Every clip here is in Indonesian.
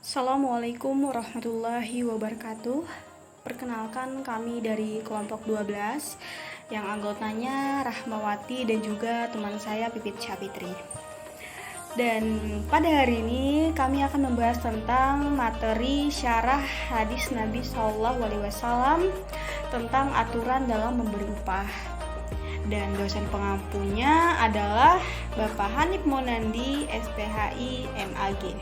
Assalamualaikum warahmatullahi wabarakatuh. Perkenalkan, kami dari kelompok 12 yang anggotanya Rahmawati dan juga teman saya Pipit Syafitri. Dan pada hari ini kami akan membahas tentang materi syarah hadis Nabi SAW tentang aturan dalam memberi upah. Dan dosen pengampunya adalah Bapak Hanif Monandi, SPHI MAG.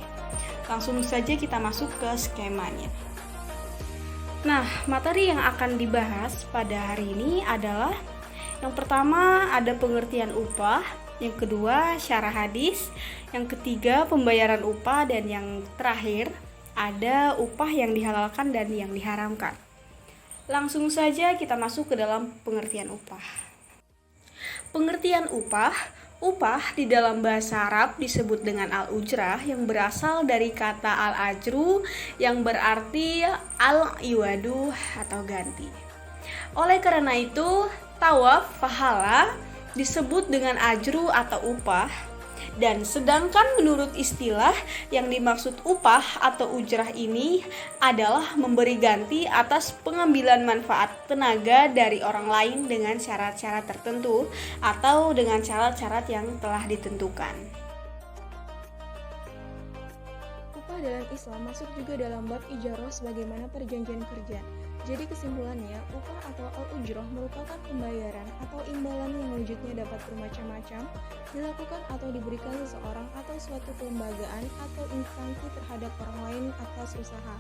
Langsung saja kita masuk ke skemanya. Nah, materi yang akan dibahas pada hari ini adalah yang pertama ada pengertian upah, yang kedua syarah hadis, yang ketiga pembayaran upah, dan yang terakhir ada upah yang dihalalkan dan yang diharamkan. Langsung saja kita masuk ke dalam pengertian upah. Pengertian upah di dalam bahasa Arab disebut dengan al-ujrah yang berasal dari kata al-ajru yang berarti al-iwadu atau ganti. Oleh karena itu, tawaf pahala disebut dengan ajru atau upah, dan sedangkan menurut istilah yang dimaksud upah atau ujrah ini adalah memberi ganti atas pengambilan manfaat tenaga dari orang lain dengan syarat-syarat tertentu atau dengan syarat-syarat yang telah ditentukan. Upah dalam Islam masuk juga dalam bab ijarah sebagaimana perjanjian kerja. Jadi kesimpulannya, upah atau al-ujrah merupakan pembayaran atau imbalan yang wujudnya dapat bermacam-macam, dilakukan atau diberikan seseorang atau suatu kelembagaan atau instansi terhadap orang lain atas usaha,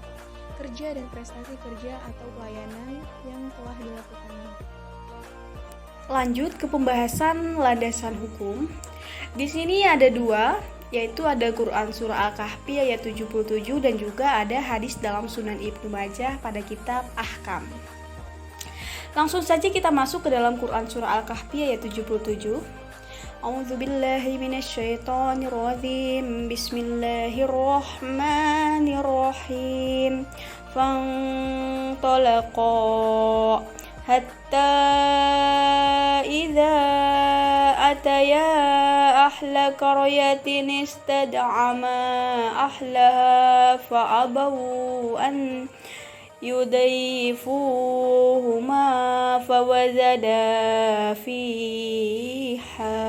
kerja dan prestasi kerja atau pelayanan yang telah dilakukannya. Lanjut ke pembahasan landasan hukum. Di sini ada dua, yaitu ada Quran Surah Al-Kahfi ayat 77 dan juga ada hadis dalam Sunan Ibnu Majah pada kitab Ahkam. Langsung saja kita masuk ke dalam Quran Surah Al-Kahfi ayat 77. A'udzubillahi minasyaitonirrajim. Bismillahirrahmanirrahim. Fantalaqa hatta idza ataya ahla qaryatin istad'ama ahlaha fa'abaw an yudayfuhuma fawajada fiha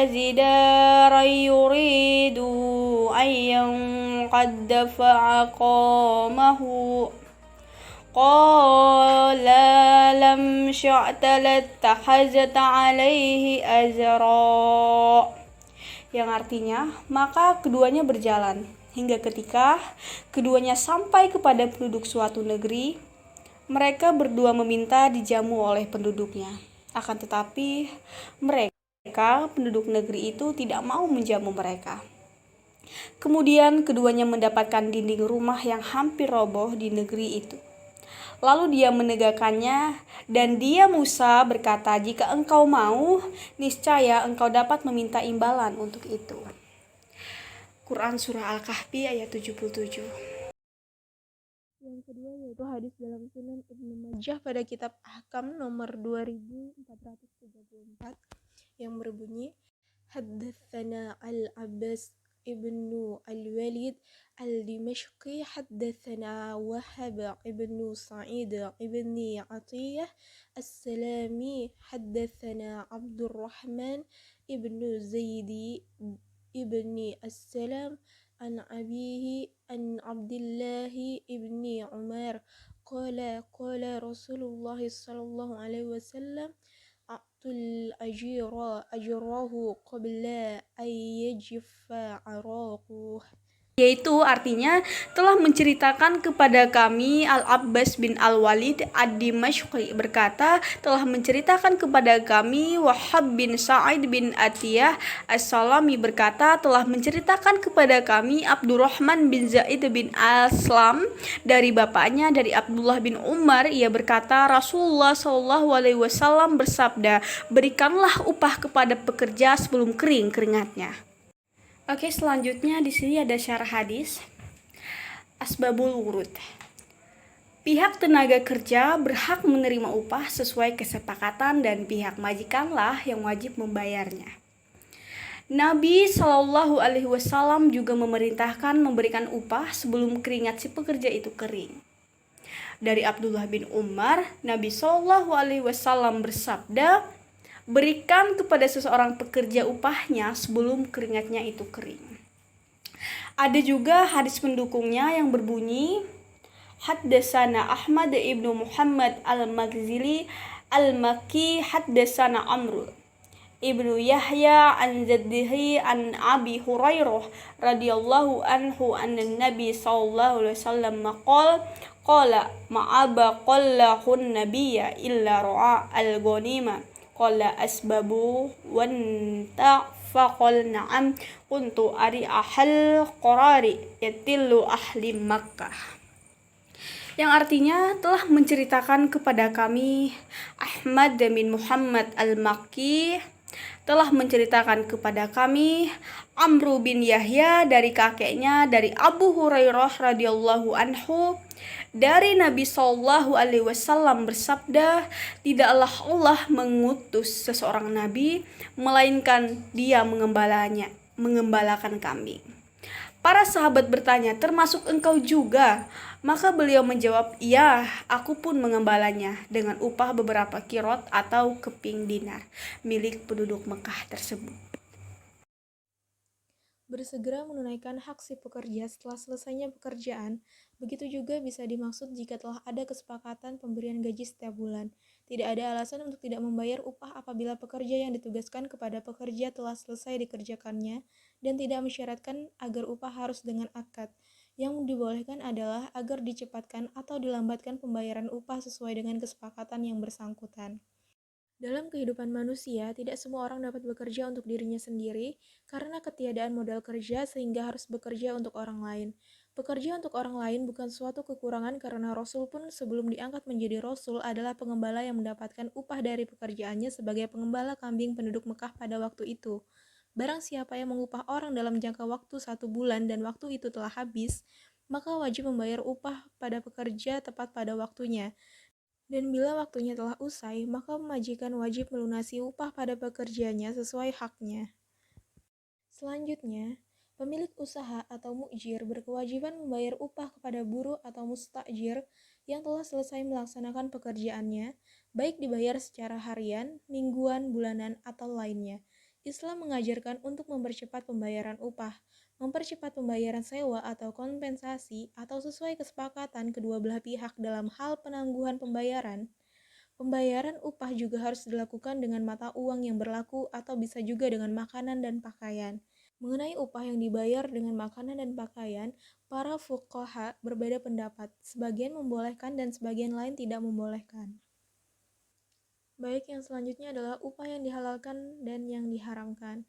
zidaran yuridu ayyan qad fa'aqamahu qala lam syi'ta lattakhazta alaihi azra, yang artinya maka keduanya berjalan hingga ketika keduanya sampai kepada penduduk suatu negeri, mereka berdua meminta dijamu oleh penduduknya, akan tetapi mereka penduduk negeri itu tidak mau menjamu mereka. Kemudian keduanya mendapatkan dinding rumah yang hampir roboh di negeri itu. Lalu dia menegakkannya, dan dia Musa berkata, jika engkau mau, niscaya engkau dapat meminta imbalan untuk itu. Quran Surah Al-Kahfi ayat 77. Yang kedua yaitu hadis dalam Sunan Ibnu Majah pada kitab Ahkam nomor 2434 yang berbunyi, Haddatsana Al-Abbas ibnu Al-Walid Al-Dimashqi haddatsana Wahab ibnu Sa'id ibni Atiyah As-Salami haddatsana Abdurrahman ibnu Zaidi ibni As-Salam an abihi an Abdillahi ibni Umar qala Rasulullah sallallahu alaihi wasallam a'tul ajrahu qabla an yajiffa araquh, yaitu artinya telah menceritakan kepada kami Al-Abbas bin Al-Walid Ad-Dimashqi berkata, telah menceritakan kepada kami Wahab bin Sa'id bin Atiyah As-Salami berkata, telah menceritakan kepada kami Abdurrahman bin Zaid bin Aslam dari bapaknya dari Abdullah bin Umar, ia berkata Rasulullah SAW bersabda, berikanlah upah kepada pekerja sebelum kering keringatnya. Oke, selanjutnya di sini ada syarah hadis Asbabul Wurud. Pihak tenaga kerja berhak menerima upah sesuai kesepakatan dan pihak majikanlah yang wajib membayarnya. Nabi Shallallahu Alaihi Wasallam juga memerintahkan memberikan upah sebelum keringat si pekerja itu kering. Dari Abdullah bin Umar, Nabi Shallallahu Alaihi Wasallam bersabda, berikan kepada seseorang pekerja upahnya sebelum keringatnya itu kering. Ada juga hadis pendukungnya yang berbunyi, Haddatsana Ahmad ibnu Muhammad al-Maghzili al-Makki haddatsana Amr ibnu Yahya an jaddihi an Abi Hurairah radhiyallahu anhu anna Nabi sallallahu alaihi wasallam qala ma'aba qallahun nabiyya illa ra'a al-ghanima qala asbabu wan faqal na'am kuntu ari ahal qarari yatillu ahli Makkah, yang artinya telah menceritakan kepada kami Ahmad bin Muhammad al-Makki telah menceritakan kepada kami Amr bin Yahya dari kakeknya dari Abu Hurairah radhiyallahu anhu dari Nabi Shallallahu Alaihi Wasallam bersabda, tidaklah Allah mengutus seseorang nabi melainkan dia mengembalakan kambing. Para sahabat bertanya, termasuk engkau juga? Maka beliau menjawab, iya, aku pun mengembalanya dengan upah beberapa kirot atau keping dinar milik penduduk Mekah tersebut. Bersegera menunaikan hak si pekerja setelah selesainya pekerjaan, begitu juga bisa dimaksud jika telah ada kesepakatan pemberian gaji setiap bulan. Tidak ada alasan untuk tidak membayar upah apabila pekerja yang ditugaskan kepada pekerja telah selesai dikerjakannya dan tidak mensyaratkan agar upah harus dengan akad. Yang dibolehkan adalah agar dicepatkan atau dilambatkan pembayaran upah sesuai dengan kesepakatan yang bersangkutan. Dalam kehidupan manusia, tidak semua orang dapat bekerja untuk dirinya sendiri karena ketiadaan modal kerja sehingga harus bekerja untuk orang lain. Bekerja untuk orang lain bukan suatu kekurangan karena Rasul pun sebelum diangkat menjadi Rasul adalah pengembala yang mendapatkan upah dari pekerjaannya sebagai pengembala kambing penduduk Mekah pada waktu itu. Barang siapa yang mengupah orang dalam jangka waktu 1 bulan dan waktu itu telah habis, maka wajib membayar upah pada pekerja tepat pada waktunya. Dan bila waktunya telah usai, maka majikan wajib melunasi upah pada pekerjanya sesuai haknya. Selanjutnya, pemilik usaha atau mu'jir berkewajiban membayar upah kepada buruh atau mustajir yang telah selesai melaksanakan pekerjaannya, baik dibayar secara harian, mingguan, bulanan, atau lainnya. Islam mengajarkan untuk mempercepat pembayaran upah, mempercepat pembayaran sewa atau kompensasi, atau sesuai kesepakatan kedua belah pihak dalam hal penangguhan pembayaran. Pembayaran upah juga harus dilakukan dengan mata uang yang berlaku atau bisa juga dengan makanan dan pakaian. Mengenai upah yang dibayar dengan makanan dan pakaian, para fuqaha berbeda pendapat. Sebagian membolehkan dan sebagian lain tidak membolehkan. Baik, yang selanjutnya adalah upah yang dihalalkan dan yang diharamkan.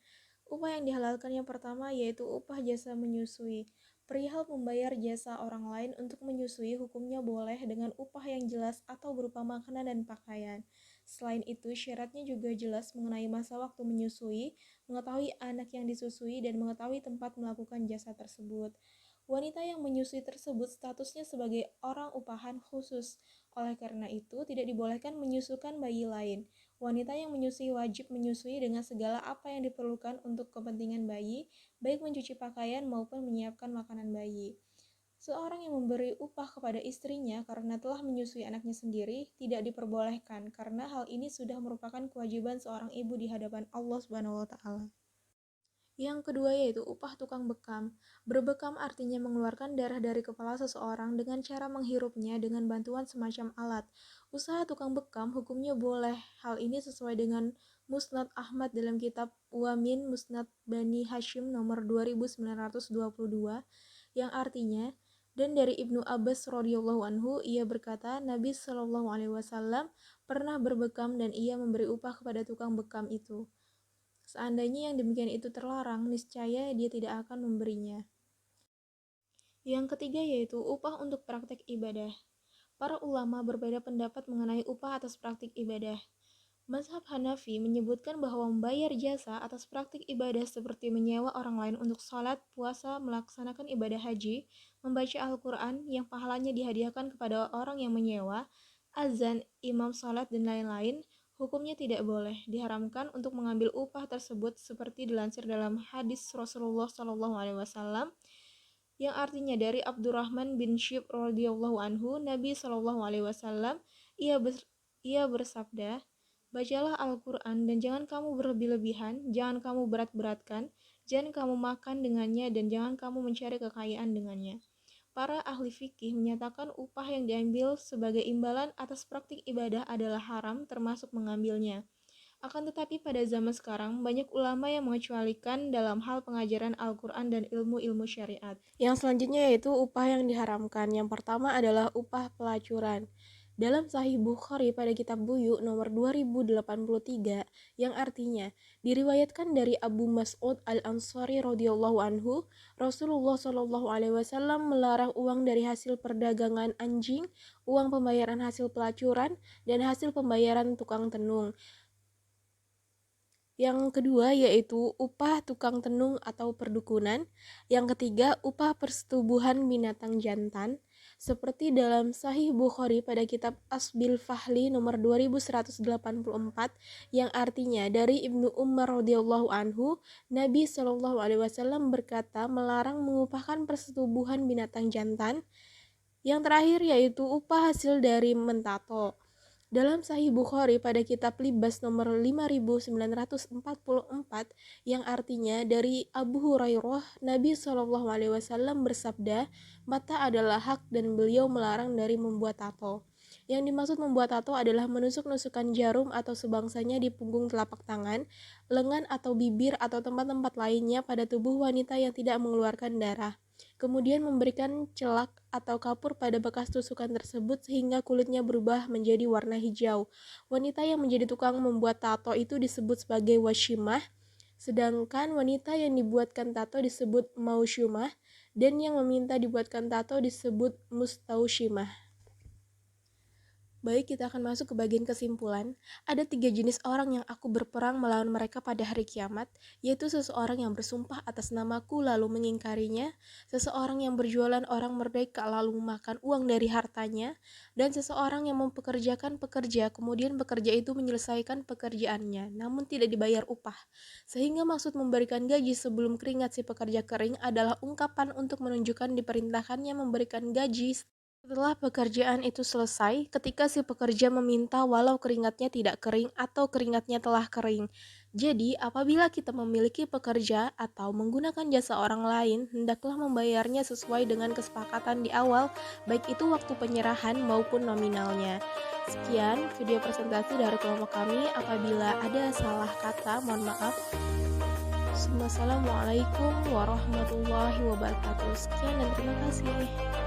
Upah yang dihalalkan yang pertama yaitu upah jasa menyusui. Perihal membayar jasa orang lain untuk menyusui hukumnya boleh dengan upah yang jelas atau berupa makanan dan pakaian. Selain itu, syaratnya juga jelas mengenai masa waktu menyusui, mengetahui anak yang disusui, dan mengetahui tempat melakukan jasa tersebut. Wanita yang menyusui tersebut statusnya sebagai orang upahan khusus. Oleh karena itu, tidak dibolehkan menyusukan bayi lain. Wanita yang menyusui wajib menyusui dengan segala apa yang diperlukan untuk kepentingan bayi, baik mencuci pakaian maupun menyiapkan makanan bayi. Seorang yang memberi upah kepada istrinya karena telah menyusui anaknya sendiri tidak diperbolehkan karena hal ini sudah merupakan kewajiban seorang ibu di hadapan Allah Subhanahu wa taala. Yang kedua yaitu upah tukang bekam. Berbekam artinya mengeluarkan darah dari kepala seseorang dengan cara menghirupnya dengan bantuan semacam alat. Usaha tukang bekam hukumnya boleh. Hal ini sesuai dengan Musnad Ahmad dalam kitab Wamin Musnad Bani Hashim nomor 2922 yang artinya, dan dari Ibnu Abbas radhiyallahu anhu ia berkata, Nabi Shallallahu alaihi wasallam pernah berbekam dan ia memberi upah kepada tukang bekam itu. Seandainya yang demikian itu terlarang, niscaya dia tidak akan memberinya. Yang ketiga yaitu upah untuk praktek ibadah. Para ulama berbeda pendapat mengenai upah atas praktik ibadah. Mazhab Hanafi menyebutkan bahwa membayar jasa atas praktik ibadah seperti menyewa orang lain untuk sholat, puasa, melaksanakan ibadah haji, membaca Al-Quran yang pahalanya dihadiahkan kepada orang yang menyewa, azan, imam sholat, dan lain-lain, hukumnya tidak boleh diharamkan untuk mengambil upah tersebut seperti dilansir dalam hadis Rasulullah SAW yang artinya dari Abdurrahman bin Syib radhiyallahu anhu, Nabi SAW, ia, ia bersabda, bacalah Al-Quran dan jangan kamu berlebih-lebihan, jangan kamu berat-beratkan, jangan kamu makan dengannya, dan jangan kamu mencari kekayaan dengannya. Para ahli fikih menyatakan upah yang diambil sebagai imbalan atas praktik ibadah adalah haram termasuk mengambilnya. Akan tetapi pada zaman sekarang banyak ulama yang mengecualikan dalam hal pengajaran Al-Quran dan ilmu-ilmu syariat. Yang selanjutnya yaitu upah yang diharamkan. Yang pertama adalah upah pelacuran. Dalam Sahih Bukhari pada kitab Buyu nomor 2083 yang artinya diriwayatkan dari Abu Mas'ud Al-Ansari radhiyallahu anhu, Rasulullah shallallahu alaihi wasallam melarang uang dari hasil perdagangan anjing, uang pembayaran hasil pelacuran, dan hasil pembayaran tukang tenung. Yang kedua yaitu upah tukang tenung atau perdukunan. Yang ketiga upah persetubuhan binatang jantan. Seperti dalam Sahih Bukhari pada kitab Asbil Fahli nomor 2184 yang artinya dari Ibnu Umar radhiyallahu anhu, Nabi Shallallahu alaihi wasallam berkata melarang mengupahkan persetubuhan binatang jantan. Yang terakhir yaitu upah hasil dari mentato. Dalam Sahih Bukhari pada kitab Libas nomor 5944 yang artinya dari Abu Hurairah, Nabi SAW bersabda, mata adalah hak dan beliau melarang dari membuat tato. Yang dimaksud membuat tato adalah menusuk-nusukan jarum atau sebangsanya di punggung telapak tangan, lengan atau bibir atau tempat-tempat lainnya pada tubuh wanita yang tidak mengeluarkan darah. Kemudian memberikan celak atau kapur pada bekas tusukan tersebut sehingga kulitnya berubah menjadi warna hijau. Wanita yang menjadi tukang membuat tato itu disebut sebagai washimah, sedangkan wanita yang dibuatkan tato disebut mausyumah, dan yang meminta dibuatkan tato disebut mustaushimah. Baik, kita akan masuk ke bagian kesimpulan. Ada 3 jenis orang yang aku berperang melawan mereka pada hari kiamat, yaitu seseorang yang bersumpah atas namaku lalu mengingkarinya, seseorang yang berjualan orang merdeka lalu memakan uang dari hartanya, dan seseorang yang mempekerjakan pekerja, kemudian pekerja itu menyelesaikan pekerjaannya, namun tidak dibayar upah. Sehingga maksud memberikan gaji sebelum keringat si pekerja kering adalah ungkapan untuk menunjukkan diperintahkannya memberikan gaji setelah pekerjaan itu selesai, ketika si pekerja meminta walau keringatnya tidak kering atau keringatnya telah kering. Jadi, apabila kita memiliki pekerja atau menggunakan jasa orang lain, hendaklah membayarnya sesuai dengan kesepakatan di awal, baik itu waktu penyerahan maupun nominalnya. Sekian video presentasi dari kelompok kami. Apabila ada salah kata, mohon maaf. Wassalamualaikum warahmatullahi wabarakatuh. Sekian dan terima kasih.